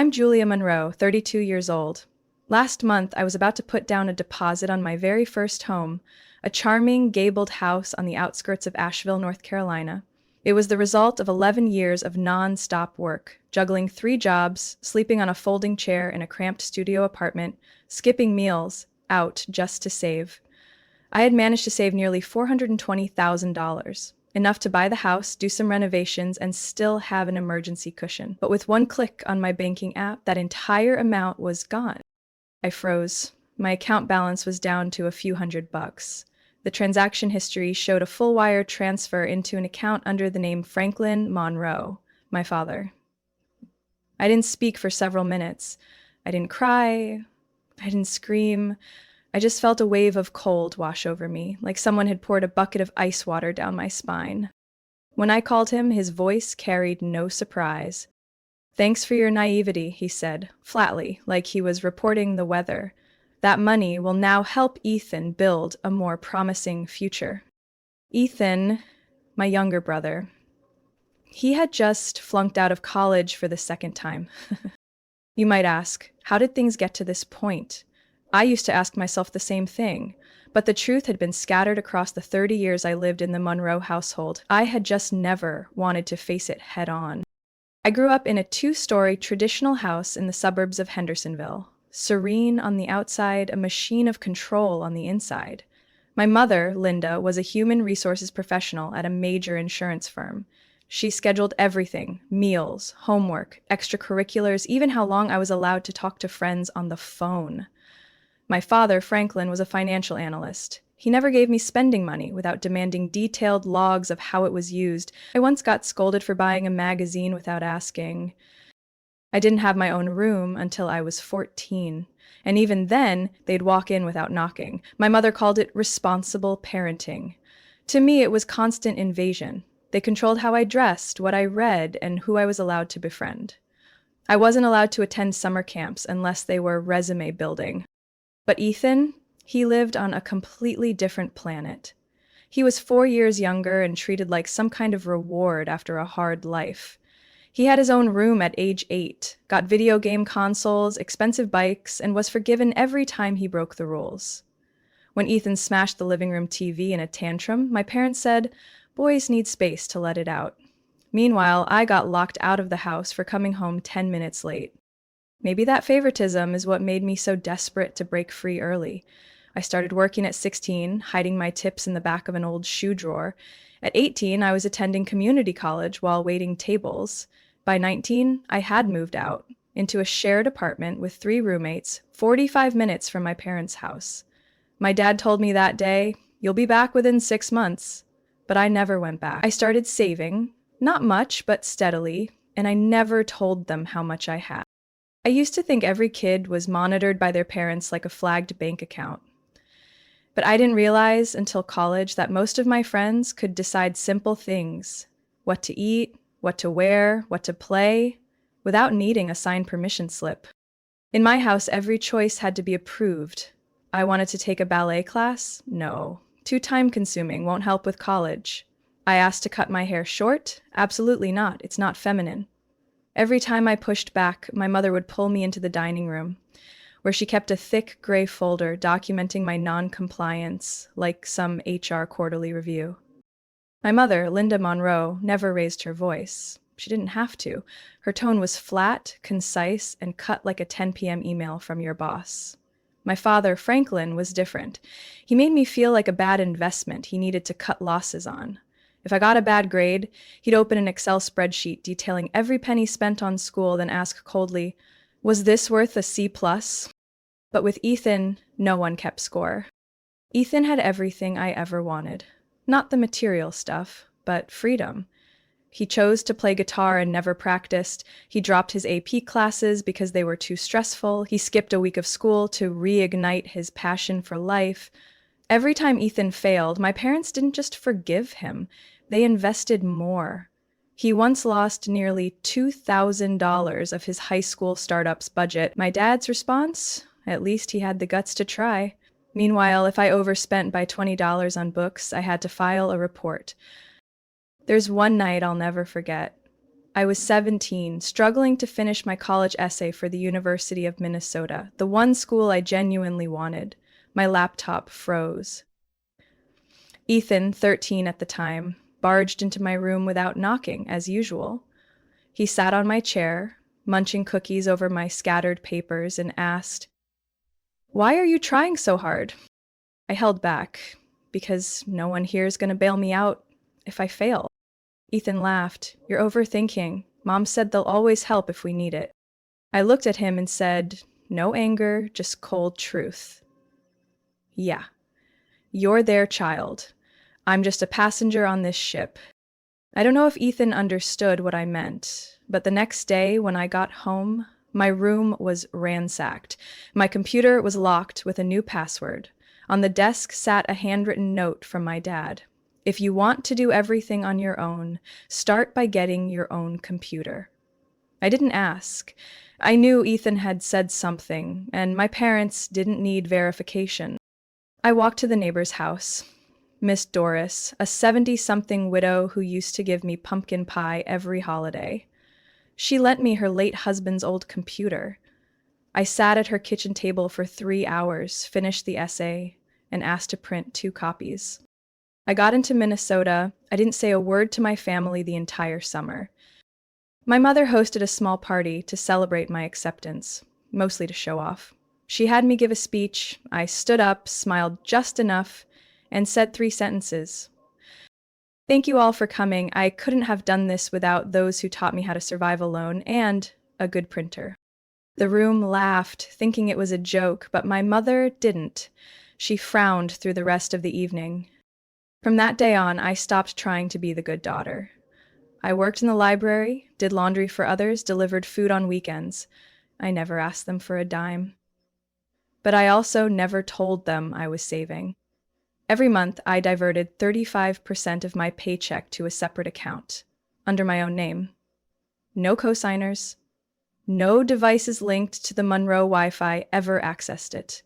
I'm Julia Monroe, 32 years old. Last month, I was about to put down a deposit on my very first home, a charming, gabled house on the outskirts of Asheville, North Carolina. It was the result of 11 years of non-stop work, juggling 3 jobs, sleeping on a folding chair in a cramped studio apartment, skipping meals, out just to save. I had managed to save nearly $420,000, enough to buy the house, do some renovations, and still have an emergency cushion. But with one click on my banking app, that entire amount was gone. I froze. My account balance was down to a few $100. The transaction history showed a full wire transfer into an account under the name Franklin Monroe, my father. I didn't speak for several minutes. I didn't cry. I didn't scream. I just felt a wave of cold wash over me, like someone had poured a bucket of ice water down my spine. When I called him, his voice carried no surprise. "Thanks for your naivety," he said, flatly, like he was reporting the weather. "That money will now help Ethan build a more promising future." Ethan, my younger brother, he had just flunked out of college for the second time. You might ask, how did things get to this point? I used to ask myself the same thing, but the truth had been scattered across the 30 years I lived in the Monroe household. I had just never wanted to face it head on. I grew up in a 2-story traditional house in the suburbs of Hendersonville, serene on the outside, a machine of control on the inside. My mother, Linda, was a human resources professional at a major insurance firm. She scheduled everything: meals, homework, extracurriculars, even how long I was allowed to talk to friends on the phone. My father, Franklin, was a financial analyst. He never gave me spending money without demanding detailed logs of how it was used. I once got scolded for buying a magazine without asking. I didn't have my own room until I was 14. And even then, they'd walk in without knocking. My mother called it responsible parenting. To me, it was constant invasion. They controlled how I dressed, what I read, and who I was allowed to befriend. I wasn't allowed to attend summer camps unless they were resume building. But Ethan, he lived on a completely different planet. He was 4 years younger and treated like some kind of reward after a hard life. He had his own room at age 8, got video game consoles, expensive bikes, and was forgiven every time he broke the rules. When Ethan smashed the living room TV in a tantrum, my parents said, "Boys need space to let it out." Meanwhile, I got locked out of the house for coming home 10 minutes late. Maybe that favoritism is what made me so desperate to break free early. I started working at 16, hiding my tips in the back of an old shoe drawer. At 18, I was attending community college while waiting tables. By 19, I had moved out, into a shared apartment with 3 roommates, 45 minutes from my parents' house. My dad told me that day, "You'll be back within 6 months." But I never went back. I started saving, not much, but steadily, and I never told them how much I had. I used to think every kid was monitored by their parents like a flagged bank account. But I didn't realize until college that most of my friends could decide simple things: what to eat, what to wear, what to play, without needing a signed permission slip. In my house, every choice had to be approved. I wanted to take a ballet class? No. Too time-consuming, won't help with college. I asked to cut my hair short? Absolutely not. It's not feminine. Every time I pushed back, my mother would pull me into the dining room, where she kept a thick gray folder documenting my non-compliance, like some HR quarterly review. My mother, Linda Monroe, never raised her voice. She didn't have to. Her tone was flat, concise, and cut like a 10 p.m. email from your boss. My father, Franklin, was different. He made me feel like a bad investment he needed to cut losses on. If I got a bad grade, he'd open an Excel spreadsheet detailing every penny spent on school, then ask coldly, "Was this worth a C+?" But with Ethan, no one kept score. Ethan had everything I ever wanted. Not the material stuff, but freedom. He chose to play guitar and never practiced. He dropped his AP classes because they were too stressful. He skipped a week of school to reignite his passion for life. Every time Ethan failed, my parents didn't just forgive him. They invested more. He once lost nearly $2,000 of his high school startup's budget. My dad's response? At least he had the guts to try. Meanwhile, if I overspent by $20 on books, I had to file a report. There's one night I'll never forget. I was 17, struggling to finish my college essay for the University of Minnesota, the one school I genuinely wanted. My laptop froze. Ethan, 13 at the time, barged into my room without knocking, as usual. He sat on my chair, munching cookies over my scattered papers, and asked, "Why are you trying so hard?" I held back, because no one here is going to bail me out if I fail. Ethan laughed. "You're overthinking. Mom said they'll always help if we need it." I looked at him and said, "No anger, just cold truth." "Yeah, you're their child. I'm just a passenger on this ship." I don't know if Ethan understood what I meant, but the next day when I got home, my room was ransacked. My computer was locked with a new password. On the desk sat a handwritten note from my dad. "If you want to do everything on your own, start by getting your own computer." I didn't ask. I knew Ethan had said something, and my parents didn't need verification. I walked to the neighbor's house. Miss Doris, a 70-something widow who used to give me pumpkin pie every holiday. She lent me her late husband's old computer. I sat at her kitchen table for 3 hours, finished the essay, and asked to print 2 copies. I got into Minnesota. I didn't say a word to my family the entire summer. My mother hosted a small party to celebrate my acceptance, mostly to show off. She had me give a speech. I stood up, smiled just enough, and said 3 sentences. "Thank you all for coming. I couldn't have done this without those who taught me how to survive alone and a good printer." The room laughed, thinking it was a joke, but my mother didn't. She frowned through the rest of the evening. From that day on, I stopped trying to be the good daughter. I worked in the library, did laundry for others, delivered food on weekends. I never asked them for a dime. But I also never told them I was saving. Every month, I diverted 35% of my paycheck to a separate account, under my own name. No cosigners, no devices linked to the Monroe Wi-Fi ever accessed it.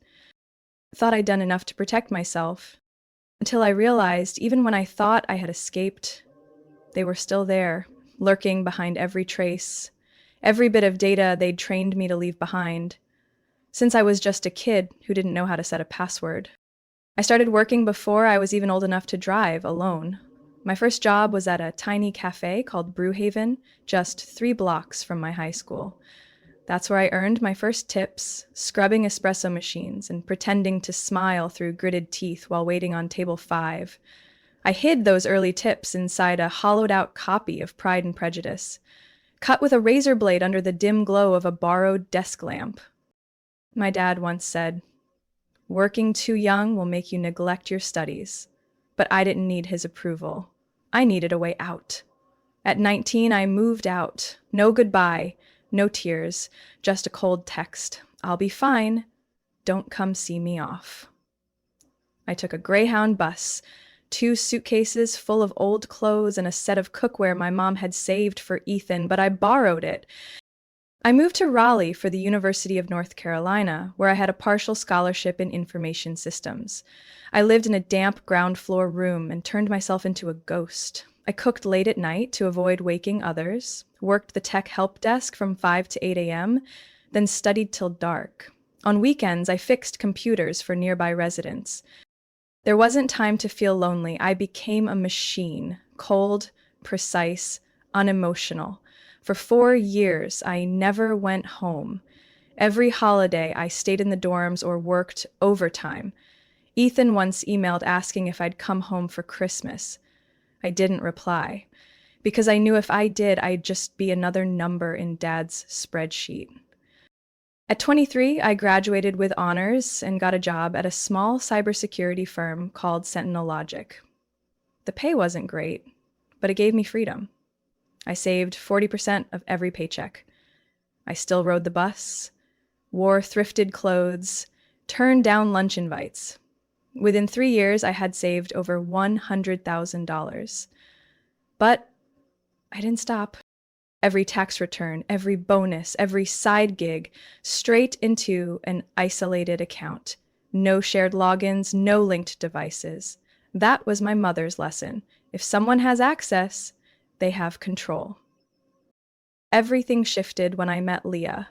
I thought I'd done enough to protect myself, until I realized even when I thought I had escaped, they were still there, lurking behind every trace, every bit of data they'd trained me to leave behind, since I was just a kid who didn't know how to set a password. I started working before I was even old enough to drive alone. My first job was at a tiny cafe called Brewhaven, just 3 blocks from my high school. That's where I earned my first tips, scrubbing espresso machines and pretending to smile through gritted teeth while waiting on table 5. I hid those early tips inside a hollowed-out copy of Pride and Prejudice, cut with a razor blade under the dim glow of a borrowed desk lamp. My dad once said, "Working too young will make you neglect your studies." But I didn't need his approval. I needed a way out. At 19, I moved out. No goodbye, no tears, just a cold text. "I'll be fine. Don't come see me off." I took a Greyhound bus, 2 suitcases full of old clothes and a set of cookware my mom had saved for Ethan, but I borrowed it. I moved to Raleigh for the University of North Carolina, where I had a partial scholarship in information systems. I lived in a damp ground floor room and turned myself into a ghost. I cooked late at night to avoid waking others, worked the tech help desk from 5 to 8 a.m., then studied till dark. On weekends, I fixed computers for nearby residents. There wasn't time to feel lonely. I became a machine, cold, precise, unemotional. For 4 years, I never went home. Every holiday, I stayed in the dorms or worked overtime. Ethan once emailed asking if I'd come home for Christmas. I didn't reply, because I knew if I did, I'd just be another number in Dad's spreadsheet. At 23, I graduated with honors and got a job at a small cybersecurity firm called Sentinel Logic. The pay wasn't great, but it gave me freedom. I saved 40% of every paycheck. I still rode the bus, wore thrifted clothes, turned down lunch invites. Within 3 years, I had saved over $100,000. But I didn't stop. Every tax return, every bonus, every side gig, straight into an isolated account. No shared logins, no linked devices. That was my mother's lesson. If someone has access, they have control. Everything shifted when I met Leah.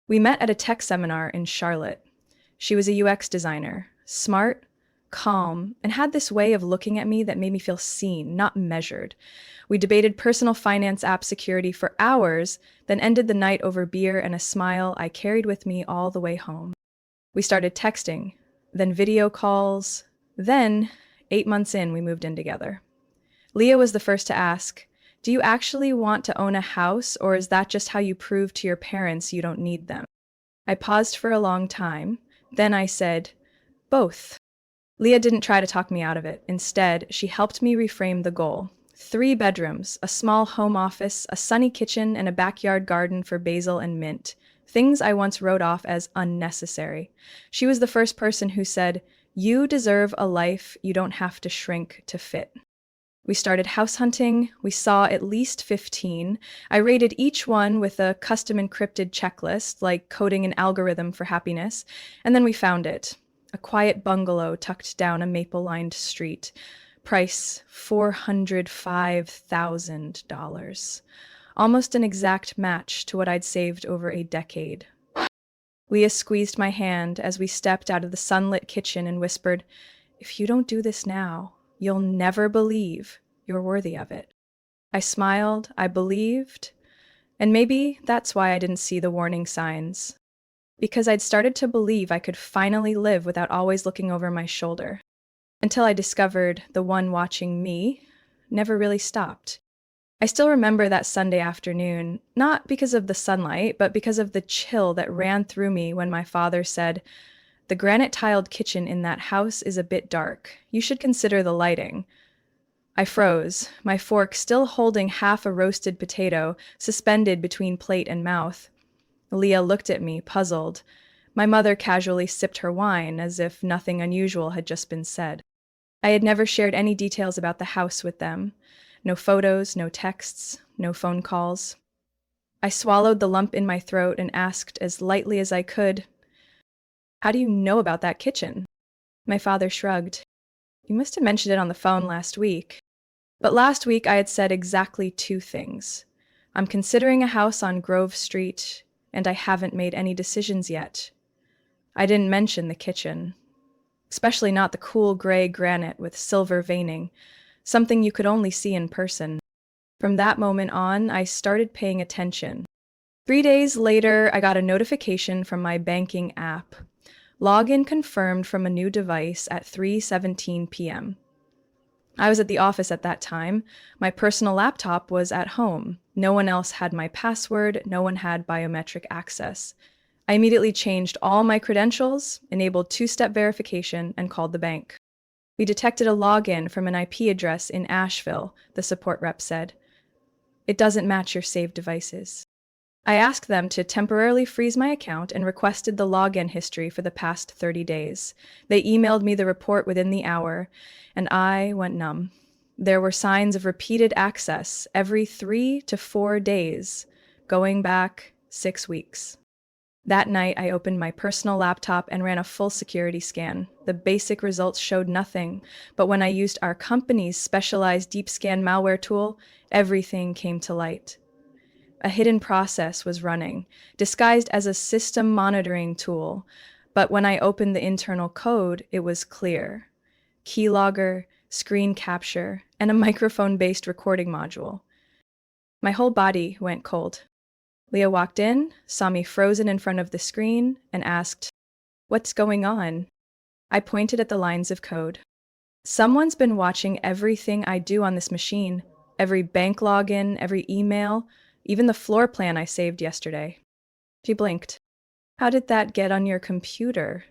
We met at a tech seminar in Charlotte. She was a UX designer, smart, calm, and had this way of looking at me that made me feel seen, not measured. We debated personal finance app security for hours, then ended the night over beer and a smile I carried with me all the way home. We started texting, then video calls, then, 8 months in, we moved in together. Leah was the first to ask, "Do you actually want to own a house, or is that just how you prove to your parents you don't need them?" I paused for a long time. Then I said, "Both." Leah didn't try to talk me out of it. Instead, she helped me reframe the goal. 3 bedrooms, a small home office, a sunny kitchen, and a backyard garden for basil and mint. Things I once wrote off as unnecessary. She was the first person who said, "You deserve a life you don't have to shrink to fit." We started house hunting. We saw at least 15. I rated each one with a custom encrypted checklist, like coding an algorithm for happiness. And then we found it. A quiet bungalow tucked down a maple-lined street. Price $405,000. Almost an exact match to what I'd saved over a decade. Leah squeezed my hand as we stepped out of the sunlit kitchen and whispered, "If you don't do this now, you'll never believe you're worthy of it." I smiled, I believed, and maybe that's why I didn't see the warning signs. Because I'd started to believe I could finally live without always looking over my shoulder. Until I discovered the one watching me never really stopped. I still remember that Sunday afternoon, not because of the sunlight, but because of the chill that ran through me when my father said, "The granite-tiled kitchen in that house is a bit dark. You should consider the lighting." I froze, my fork still holding half a roasted potato suspended between plate and mouth. Leah looked at me, puzzled. My mother casually sipped her wine as if nothing unusual had just been said. I had never shared any details about the house with them. No photos, no texts, no phone calls. I swallowed the lump in my throat and asked as lightly as I could, "How do you know about that kitchen?" My father shrugged. "You must have mentioned it on the phone last week." But last week I had said exactly 2 things. I'm considering a house on Grove Street, and I haven't made any decisions yet. I didn't mention the kitchen, especially not the cool gray granite with silver veining, something you could only see in person. From that moment on, I started paying attention. 3 days later, I got a notification from my banking app. Login confirmed from a new device at 3:17 p.m. I was at the office at that time. My personal laptop was at home. No one else had my password. No one had biometric access. I immediately changed all my credentials, enabled 2-step verification, and called the bank. "We detected a login from an IP address in Asheville," the support rep said. "It doesn't match your saved devices." I asked them to temporarily freeze my account and requested the login history for the past 30 days. They emailed me the report within the hour, and I went numb. There were signs of repeated access every 3 to 4 days, going back 6 weeks. That night, I opened my personal laptop and ran a full security scan. The basic results showed nothing, but when I used our company's specialized deep scan malware tool, everything came to light. A hidden process was running, disguised as a system monitoring tool, but when I opened the internal code, it was clear. Keylogger, screen capture, and a microphone-based recording module. My whole body went cold. Leah walked in, saw me frozen in front of the screen, and asked, "What's going on?" I pointed at the lines of code. "Someone's been watching everything I do on this machine, every bank login, every email, even the floor plan I saved yesterday." She blinked. "How did that get on your computer?"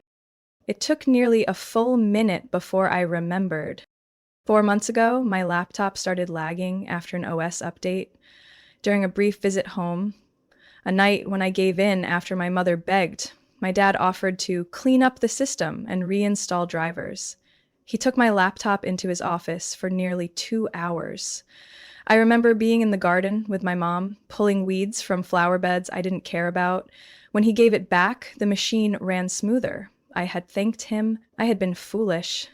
It took nearly a full minute before I remembered. 4 months ago, my laptop started lagging after an OS update. During a brief visit home, a night when I gave in after my mother begged, my dad offered to clean up the system and reinstall drivers. He took my laptop into his office for nearly 2 hours. I remember being in the garden with my mom, pulling weeds from flower beds I didn't care about. When he gave it back, the machine ran smoother. I had thanked him. I had been foolish.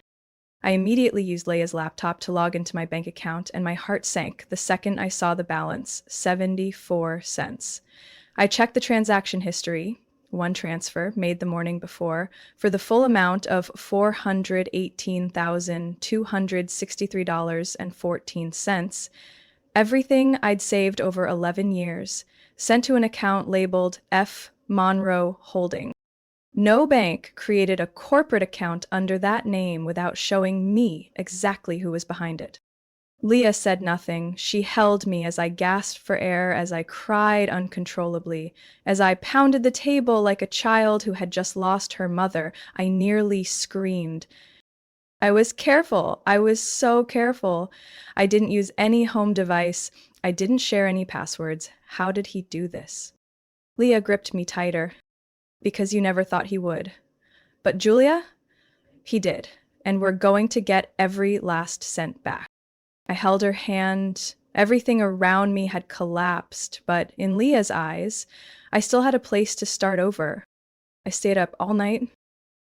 I immediately used Leia's laptop to log into my bank account, and my heart sank the second I saw the balance, 74 cents. I checked the transaction history, one transfer made the morning before, for the full amount of $418,263.14. Everything I'd saved over 11 years, sent to an account labeled F. Monroe Holding. No bank created a corporate account under that name without showing me exactly who was behind it. Leah said nothing. She held me as I gasped for air, as I cried uncontrollably, as I pounded the table like a child who had just lost her mother. I nearly screamed. I was careful. I was so careful. I didn't use any home device. I didn't share any passwords. How did he do this? Leah gripped me tighter. Because you never thought he would. But Julia? He did. And we're going to get every last cent back. I held her hand. Everything around me had collapsed, but in Leah's eyes, I still had a place to start over. I stayed up all night.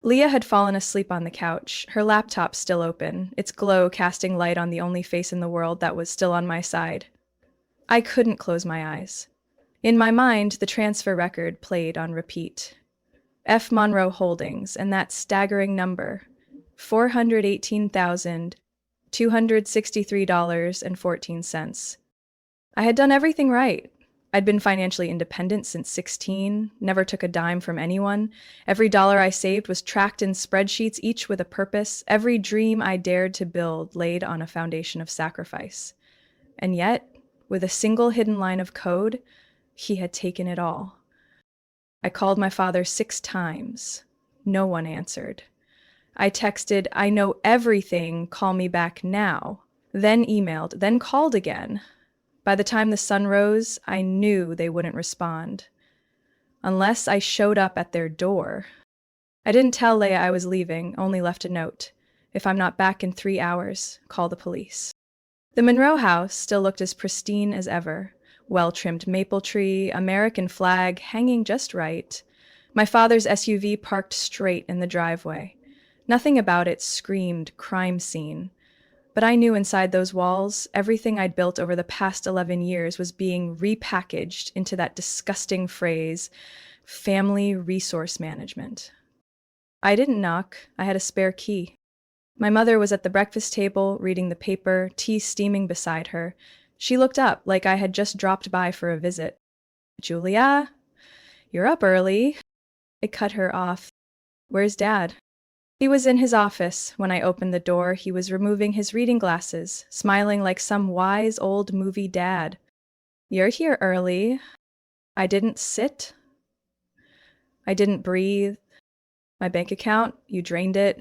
Leah had fallen asleep on the couch, her laptop still open, its glow casting light on the only face in the world that was still on my side. I couldn't close my eyes. In my mind, the transfer record played on repeat. F. Monroe Holdings, and that staggering number, $418,263.14. I had done everything right. I'd been financially independent since 16, never took a dime from anyone. Every dollar I saved was tracked in spreadsheets, each with a purpose. Every dream I dared to build laid on a foundation of sacrifice. And yet, with a single hidden line of code, he had taken it all. I called my father 6 times. No one answered. I texted, "I know everything, call me back now." Then emailed, then called again. By the time the sun rose, I knew they wouldn't respond. Unless I showed up at their door. I didn't tell Leia I was leaving, only left a note. If I'm not back in 3 hours, call the police. The Monroe house still looked as pristine as ever. Well-trimmed maple tree, American flag hanging just right. My father's SUV parked straight in the driveway. Nothing about it screamed crime scene. But I knew inside those walls, everything I'd built over the past 11 years was being repackaged into that disgusting phrase, family resource management. I didn't knock. I had a spare key. My mother was at the breakfast table, reading the paper, tea steaming beside her. She looked up like I had just dropped by for a visit. "Julia, you're up early." I cut her off. "Where's Dad?" He was in his office. When I opened the door, he was removing his reading glasses, smiling like some wise old movie dad. "You're here early." I didn't sit. I didn't breathe. "My bank account, you drained it."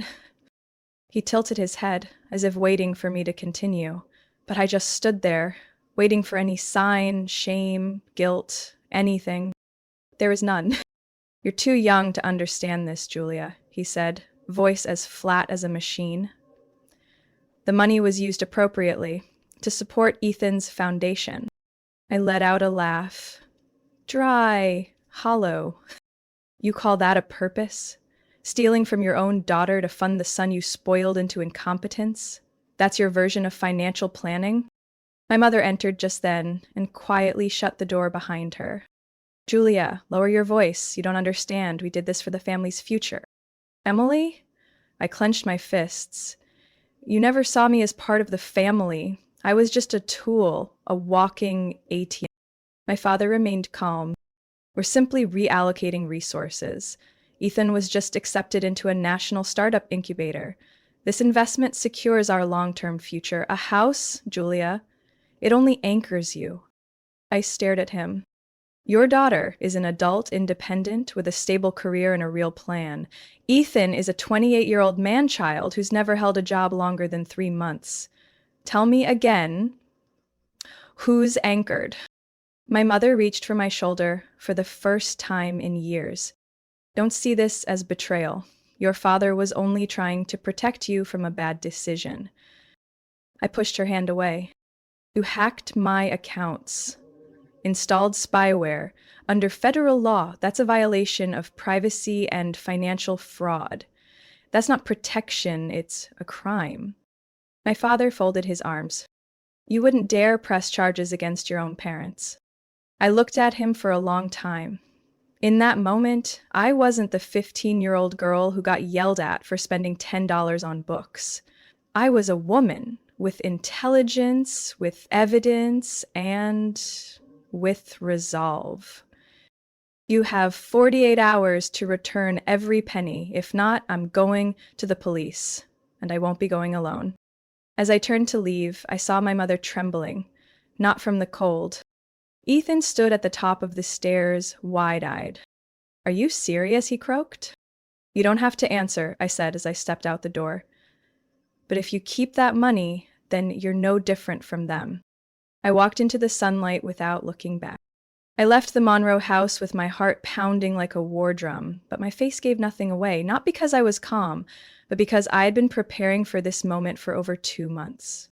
He tilted his head, as if waiting for me to continue. But I just stood there, waiting for any sign, shame, guilt, anything. There was none. "You're too young to understand this, Julia," he said, voice as flat as a machine. The money was used appropriately to support Ethan's foundation. I let out a laugh. Dry, hollow. "You call that a purpose? Stealing from your own daughter to fund the son you spoiled into incompetence? That's your version of financial planning?" My mother entered just then and quietly shut the door behind her. "Julia, lower your voice. You don't understand. We did this for the family's future." "Emily?" I clenched my fists. "You never saw me as part of the family. I was just a tool, a walking ATM." My father remained calm. "We're simply reallocating resources. Ethan was just accepted into a national startup incubator. This investment secures our long-term future. A house, Julia, it only anchors you." I stared at him. "Your daughter is an adult independent with a stable career and a real plan. Ethan is a 28-year-old man-child who's never held a job longer than 3 months. Tell me again, who's anchored?" My mother reached for my shoulder for the first time in years. "Don't see this as betrayal. Your father was only trying to protect you from a bad decision." I pushed her hand away. "You hacked my accounts. Installed spyware. Under federal law, that's a violation of privacy and financial fraud. That's not protection, it's a crime. My father folded his arms. You wouldn't dare press charges against your own parents. I looked at him for a long time. In that moment, I wasn't the 15-year-old girl who got yelled at for spending $10 on books. I was a woman with intelligence, with evidence, and with resolve. You have 48 hours to return every penny. If not, I'm going to the police, and I won't be going alone. As I turned to leave, I saw my mother trembling, not from the cold. Ethan stood at the top of the stairs, wide-eyed. Are you serious? He croaked. You don't have to answer, I said as I stepped out the door. But if you keep that money, then you're no different from them. I walked into the sunlight without looking back. I left the Monroe house with my heart pounding like a war drum, but my face gave nothing away, not because I was calm, but because I had been preparing for this moment for over 2 months.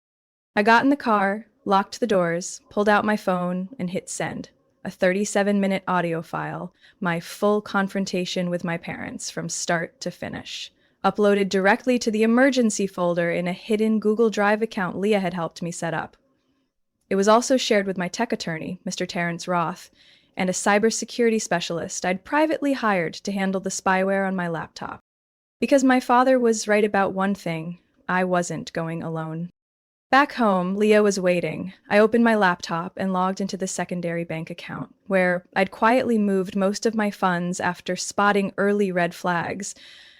I got in the car, locked the doors, pulled out my phone, and hit send. A 37-minute audio file, my full confrontation with my parents from start to finish, uploaded directly to the emergency folder in a hidden Google Drive account Leah had helped me set up. It was also shared with my tech attorney, Mr. Terrence Roth, and a cybersecurity specialist I'd privately hired to handle the spyware on my laptop. Because my father was right about one thing, I wasn't going alone. Back home, Leah was waiting. I opened my laptop and logged into the secondary bank account, where I'd quietly moved most of my funds after spotting early red flags.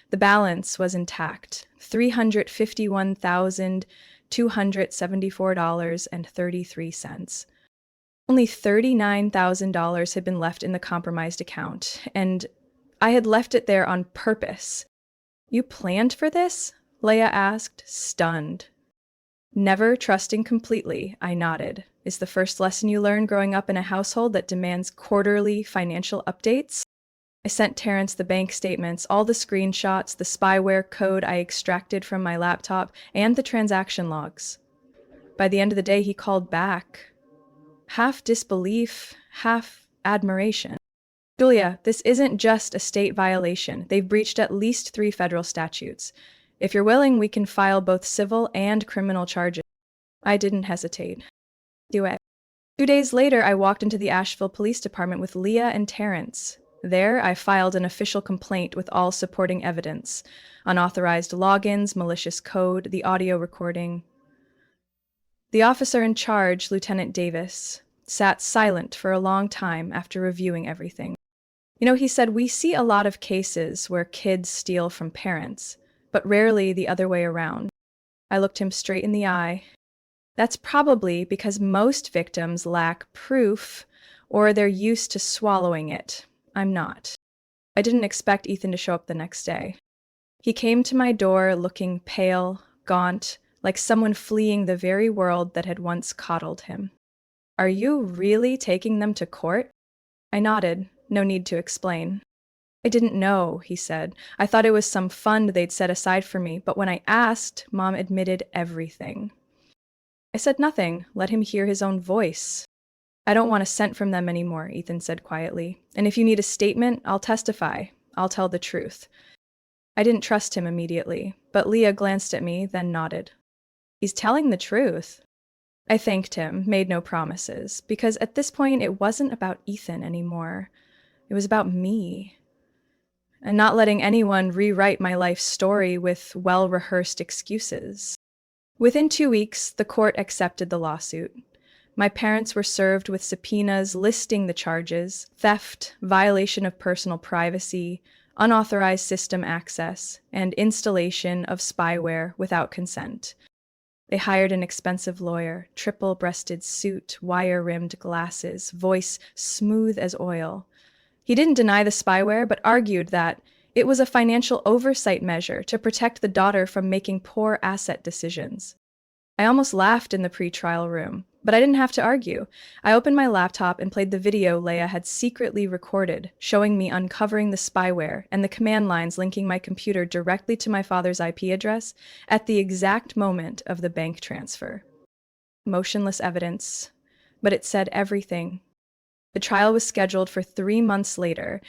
The balance was intact, $351,274.33. Only $39,000 had been left in the compromised account, and I had left it there on purpose. You planned for this? Leah asked, stunned. Never trusting completely, I nodded. Is the first lesson you learned growing up in a household that demands quarterly financial updates? I sent Terrence the bank statements, all the screenshots, the spyware code I extracted from my laptop, and the transaction logs. By the end of the day, he called back. Half disbelief, half admiration. Julia, this isn't just a state violation. They've breached at least 3 federal statutes. If you're willing, we can file both civil and criminal charges. I didn't hesitate. Do it. 2 days later, I walked into the Asheville Police Department with Leah and Terrence. There, I filed an official complaint with all supporting evidence: unauthorized logins, malicious code, the audio recording. The officer in charge, Lieutenant Davis, sat silent for a long time after reviewing everything. He said, we see a lot of cases where kids steal from parents, but rarely the other way around. I looked him straight in the eye. That's probably because most victims lack proof, or they're used to swallowing it. I'm not. I didn't expect Ethan to show up the next day. He came to my door looking pale, gaunt, like someone fleeing the very world that had once coddled him. Are you really taking them to court? I nodded. No need to explain. I didn't know, he said. I thought it was some fund they'd set aside for me, but when I asked, Mom admitted everything. I said nothing, let him hear his own voice. I don't want a cent from them anymore, Ethan said quietly. And if you need a statement, I'll testify. I'll tell the truth. I didn't trust him immediately, but Leah glanced at me, then nodded. He's telling the truth. I thanked him, made no promises, because at this point it wasn't about Ethan anymore. It was about me. And not letting anyone rewrite my life story with well-rehearsed excuses. Within 2 weeks, the court accepted the lawsuit. My parents were served with subpoenas listing the charges: theft, violation of personal privacy, unauthorized system access, and installation of spyware without consent. They hired an expensive lawyer, triple-breasted suit, wire-rimmed glasses, voice smooth as oil. He didn't deny the spyware, but argued that it was a financial oversight measure to protect the daughter from making poor asset decisions. I almost laughed in the pre-trial room, but I didn't have to argue. I opened my laptop and played the video Leah had secretly recorded, showing me uncovering the spyware and the command lines linking my computer directly to my father's IP address at the exact moment of the bank transfer. Motionless evidence, but it said everything. The trial was scheduled for 3 months later.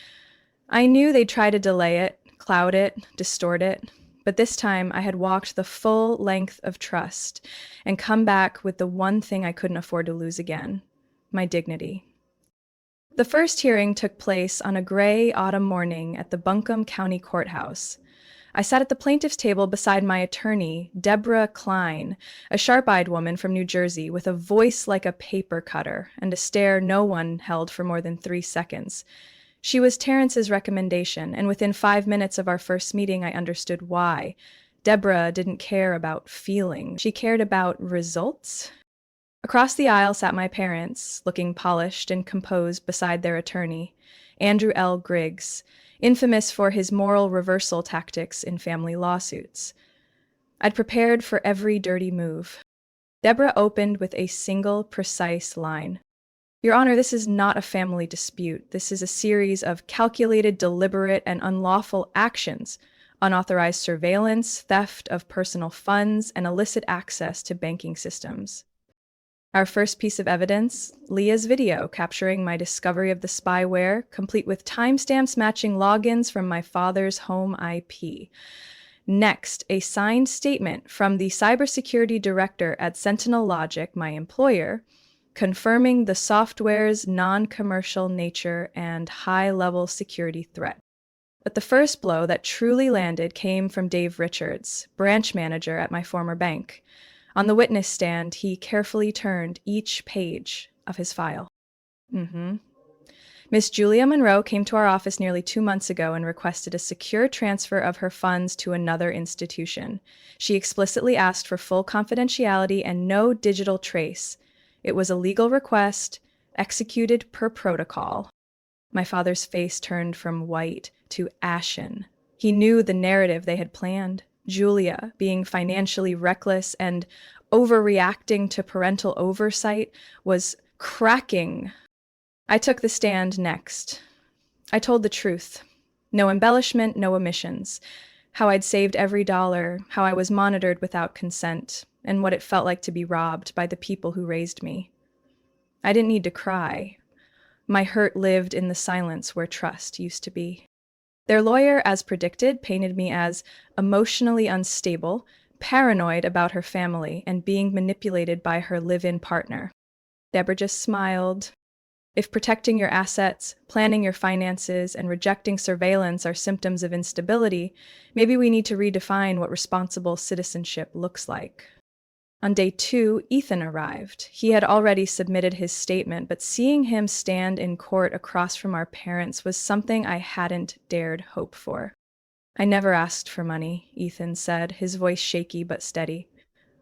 I knew they'd try to delay it, cloud it, distort it, But this time I had walked the full length of trust and come back with the one thing I couldn't afford to lose again: my dignity. The first hearing took place on a gray autumn morning at the Buncombe County Courthouse. I sat at the plaintiff's table beside my attorney, Deborah Klein, a sharp-eyed woman from New Jersey with a voice like a paper cutter and a stare no one held for more than 3 seconds. She was Terrence's recommendation, and within 5 minutes of our first meeting, I understood why. Deborah didn't care about feeling. She cared about results. Across the aisle sat my parents, looking polished and composed beside their attorney, Andrew L. Griggs, infamous for his moral reversal tactics in family lawsuits. I'd prepared for every dirty move. Deborah opened with a single, precise line. Your Honor, this is not a family dispute. This is a series of calculated, deliberate, and unlawful actions: unauthorized surveillance, theft of personal funds, and illicit access to banking systems. Our first piece of evidence, Leah's video capturing my discovery of the spyware, complete with timestamps matching logins from my father's home IP. Next, a signed statement from the cybersecurity director at Sentinel Logic, my employer, confirming the software's non-commercial nature and high-level security threat. But the first blow that truly landed came from Dave Richards, branch manager at my former bank. On the witness stand, he carefully turned each page of his file. Miss Julia Monroe came to our office nearly 2 months ago and requested a secure transfer of her funds to another institution. She explicitly asked for full confidentiality and no digital trace. It was a legal request, executed per protocol. My father's face turned from white to ashen. He knew the narrative they had planned. Julia, being financially reckless and overreacting to parental oversight, was cracking. I took the stand next. I told the truth. No embellishment, no omissions. How I'd saved every dollar, how I was monitored without consent, and what it felt like to be robbed by the people who raised me. I didn't need to cry. My hurt lived in the silence where trust used to be. Their lawyer, as predicted, painted me as emotionally unstable, paranoid about her family, and being manipulated by her live-in partner. Deborah just smiled. If protecting your assets, planning your finances, and rejecting surveillance are symptoms of instability, maybe we need to redefine what responsible citizenship looks like. On day 2, Ethan arrived. He had already submitted his statement, but seeing him stand in court across from our parents was something I hadn't dared hope for. I never asked for money, Ethan said, his voice shaky but steady.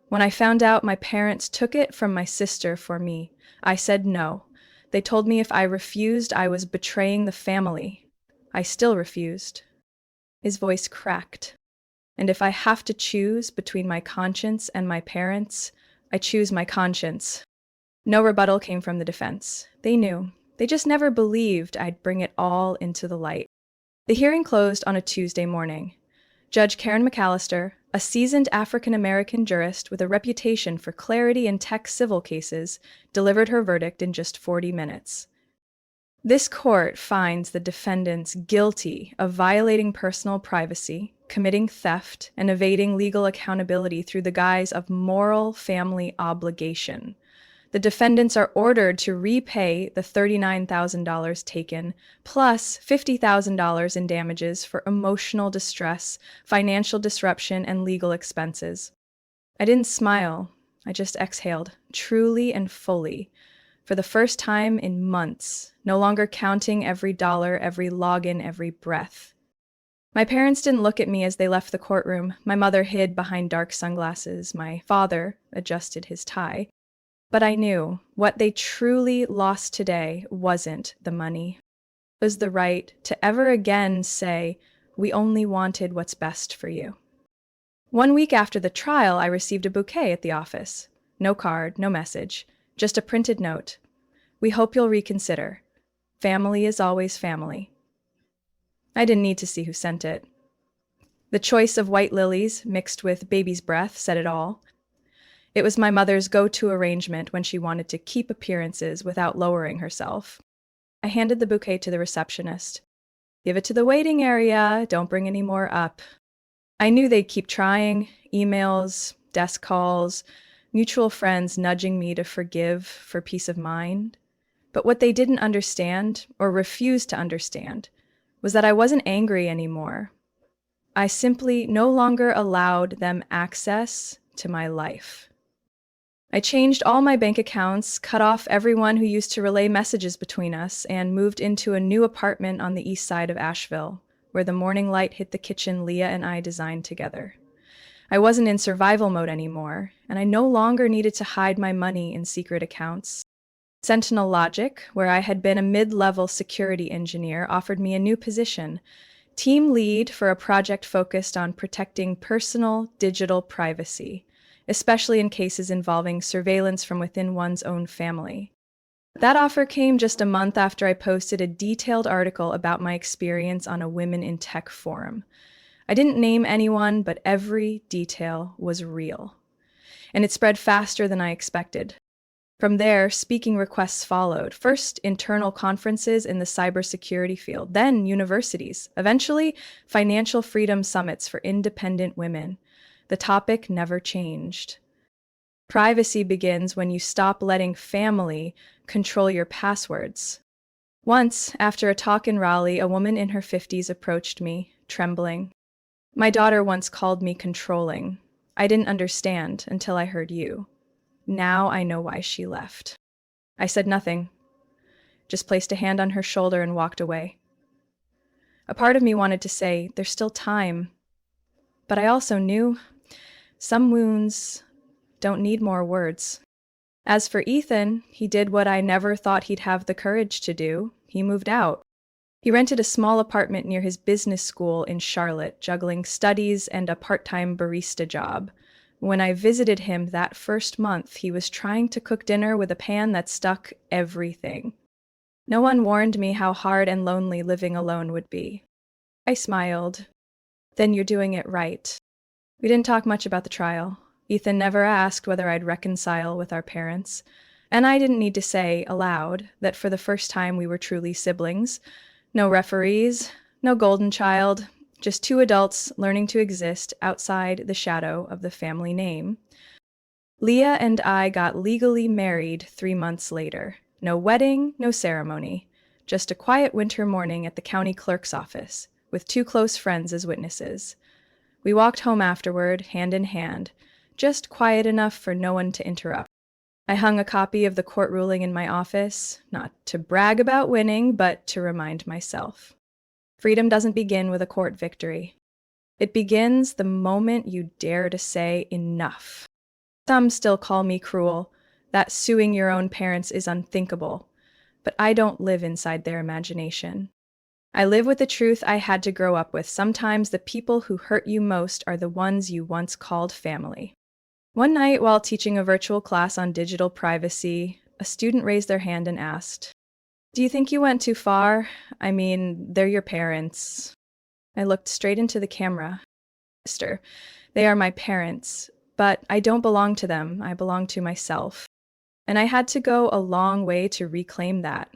When I found out my parents took it from my sister for me, I said no. They told me if I refused, I was betraying the family. I still refused. His voice cracked. And if I have to choose between my conscience and my parents, I choose my conscience. No rebuttal came from the defense. They knew. They just never believed I'd bring it all into the light. The hearing closed on a Tuesday morning. Judge Karen McAllister, a seasoned African-American jurist with a reputation for clarity in tech civil cases, delivered her verdict in just 40 minutes. This court finds the defendants guilty of violating personal privacy, committing theft, and evading legal accountability through the guise of moral family obligation. The defendants are ordered to repay the $39,000 taken, plus $50,000 in damages for emotional distress, financial disruption, and legal expenses. I didn't smile. I just exhaled, truly and fully. For the first time in months, no longer counting every dollar, every login, every breath. My parents didn't look at me as they left the courtroom. My mother hid behind dark sunglasses. My father adjusted his tie. But I knew what they truly lost today wasn't the money. It was the right to ever again say, "We only wanted what's best for you." 1 week after the trial, I received a bouquet at the office. No card, no message. Just a printed note. "We hope you'll reconsider. Family is always family." I didn't need to see who sent it. The choice of white lilies mixed with baby's breath said it all. It was my mother's go-to arrangement when she wanted to keep appearances without lowering herself. I handed the bouquet to the receptionist. "Give it to the waiting area. Don't bring any more up." I knew they'd keep trying, emails, desk calls, mutual friends nudging me to forgive for peace of mind. But what they didn't understand, or refused to understand, was that I wasn't angry anymore. I simply no longer allowed them access to my life. I changed all my bank accounts, cut off everyone who used to relay messages between us, and moved into a new apartment on the east side of Asheville, where the morning light hit the kitchen Leah and I designed together. I wasn't in survival mode anymore, and I no longer needed to hide my money in secret accounts. Sentinel Logic, where I had been a mid-level security engineer, offered me a new position, team lead for a project focused on protecting personal digital privacy, especially in cases involving surveillance from within one's own family. That offer came just a month after I posted a detailed article about my experience on a Women in Tech forum. I didn't name anyone, but every detail was real. And it spread faster than I expected. From there, speaking requests followed. First, internal conferences in the cybersecurity field, then universities, eventually, financial freedom summits for independent women. The topic never changed. Privacy begins when you stop letting family control your passwords. Once, after a talk in Raleigh, a woman in her 50s approached me, trembling. My daughter once called me controlling. I didn't understand until I heard you. Now I know why she left. I said nothing, just placed a hand on her shoulder and walked away. A part of me wanted to say, there's still time. But I also knew some wounds don't need more words. As for Ethan, he did what I never thought he'd have the courage to do. He moved out. He rented a small apartment near his business school in Charlotte, juggling studies and a part-time barista job. When I visited him that first month, he was trying to cook dinner with a pan that stuck everything. No one warned me how hard and lonely living alone would be. I smiled. Then you're doing it right. We didn't talk much about the trial. Ethan never asked whether I'd reconcile with our parents. And I didn't need to say aloud that for the first time we were truly siblings. No referees, no golden child, just two adults learning to exist outside the shadow of the family name. Leah and I got legally married 3 months later. No wedding, no ceremony. Just a quiet winter morning at the county clerk's office, with 2 close friends as witnesses. We walked home afterward, hand in hand, just quiet enough for no one to interrupt. I hung a copy of the court ruling in my office, not to brag about winning, but to remind myself. Freedom doesn't begin with a court victory. It begins the moment you dare to say enough. Some still call me cruel, that suing your own parents is unthinkable, but I don't live inside their imagination. I live with the truth I had to grow up with. Sometimes the people who hurt you most are the ones you once called family. One night, while teaching a virtual class on digital privacy, a student raised their hand and asked, "Do you think you went too far? I mean, they're your parents." I looked straight into the camera. Sister, they are my parents, but I don't belong to them. I belong to myself. And I had to go a long way to reclaim that.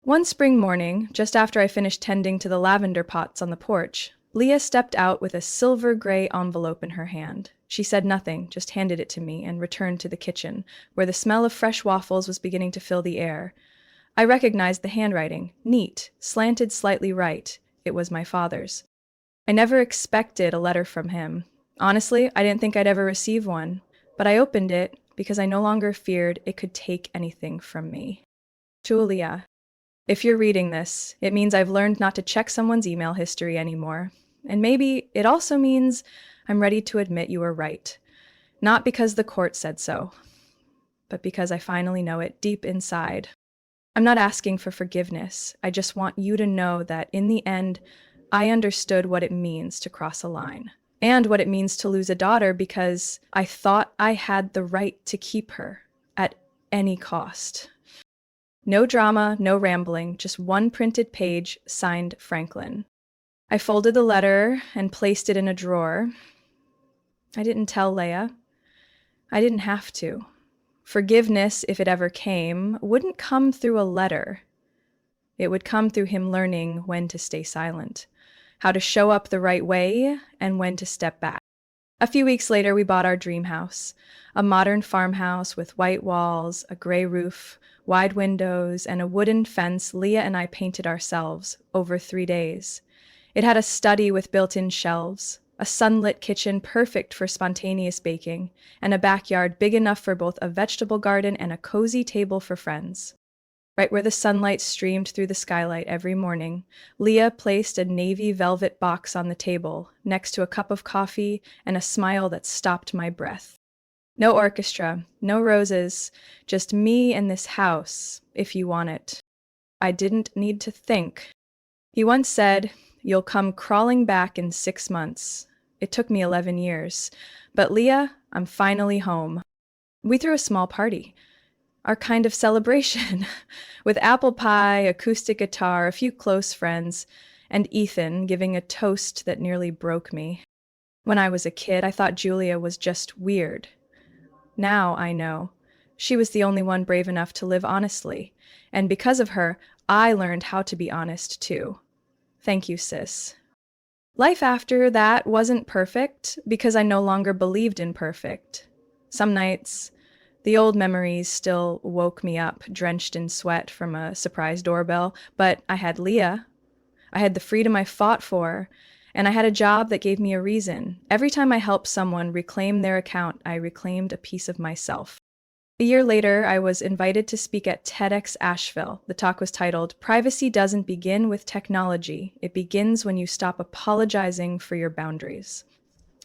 One spring morning, just after I finished tending to the lavender pots on the porch, Leah stepped out with a silver-gray envelope in her hand. She said nothing, just handed it to me and returned to the kitchen, where the smell of fresh waffles was beginning to fill the air. I recognized the handwriting, neat, slanted slightly right. It was my father's. I never expected a letter from him. Honestly, I didn't think I'd ever receive one, but I opened it because I no longer feared it could take anything from me. Julia, if you're reading this, it means I've learned not to check someone's email history anymore. And maybe it also means I'm ready to admit you were right. Not because the court said so, but because I finally know it deep inside. I'm not asking for forgiveness. I just want you to know that in the end, I understood what it means to cross a line and what it means to lose a daughter because I thought I had the right to keep her at any cost. No drama, no rambling, just one printed page signed Franklin. I folded the letter and placed it in a drawer. I didn't tell Leia. I didn't have to. Forgiveness, if it ever came, wouldn't come through a letter. It would come through him learning when to stay silent. how to show up the right way, and when to step back. A few weeks later, we bought our dream house, a modern farmhouse with white walls, a gray roof, wide windows, and a wooden fence Leah and I painted ourselves over 3 days. It had a study with built-in shelves, a sunlit kitchen perfect for spontaneous baking, and a backyard big enough for both a vegetable garden and a cozy table for friends. Right where the sunlight streamed through the skylight every morning, Leah placed a navy velvet box on the table, next to a cup of coffee and a smile that stopped my breath. No orchestra, no roses, just me and this house, if you want it. I didn't need to think. He once said, "You'll come crawling back in 6 months." It took me 11 years. But Leah, I'm finally home. We threw a small party, our kind of celebration, with apple pie, acoustic guitar, a few close friends, and Ethan giving a toast that nearly broke me. When I was a kid, I thought Julia was just weird. Now I know. She was the only one brave enough to live honestly, and because of her, I learned how to be honest too. Thank you, sis. Life after that wasn't perfect because I no longer believed in perfect. Some nights, the old memories still woke me up, drenched in sweat from a surprise doorbell, but I had Leah. I had the freedom I fought for, and I had a job that gave me a reason. Every time I helped someone reclaim their account, I reclaimed a piece of myself. A year later, I was invited to speak at TEDx Asheville. The talk was titled, "Privacy Doesn't Begin with Technology. It Begins When You Stop Apologizing for Your Boundaries."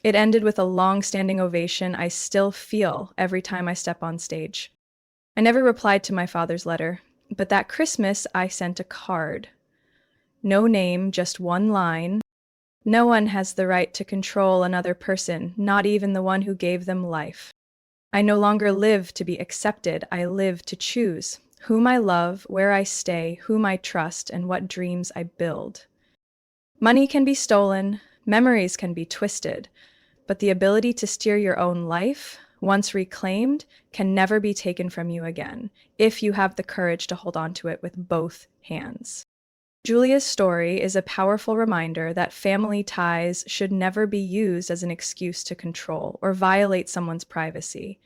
It ended with a long-standing ovation I still feel every time I step on stage. I never replied to my father's letter, but that Christmas I sent a card. No name, just one line. No one has the right to control another person, not even the one who gave them life. I no longer live to be accepted, I live to choose whom I love, where I stay, whom I trust, and what dreams I build. Money can be stolen, memories can be twisted, but the ability to steer your own life, once reclaimed, can never be taken from you again, if you have the courage to hold on to it with both hands. Julia's story is a powerful reminder that family ties should never be used as an excuse to control or violate someone's privacy.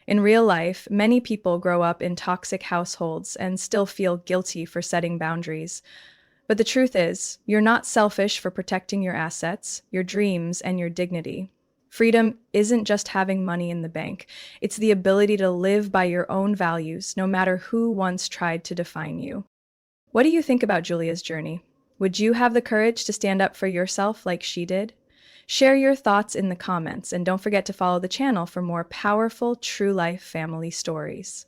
In real life, many people grow up in toxic households and still feel guilty for setting boundaries. But the truth is, you're not selfish for protecting your assets, your dreams, and your dignity. Freedom isn't just having money in the bank. It's the ability to live by your own values, no matter who once tried to define you. What do you think about Julia's journey? Would you have the courage to stand up for yourself like she did? Share your thoughts in the comments, and don't forget to follow the channel for more powerful, true-life family stories.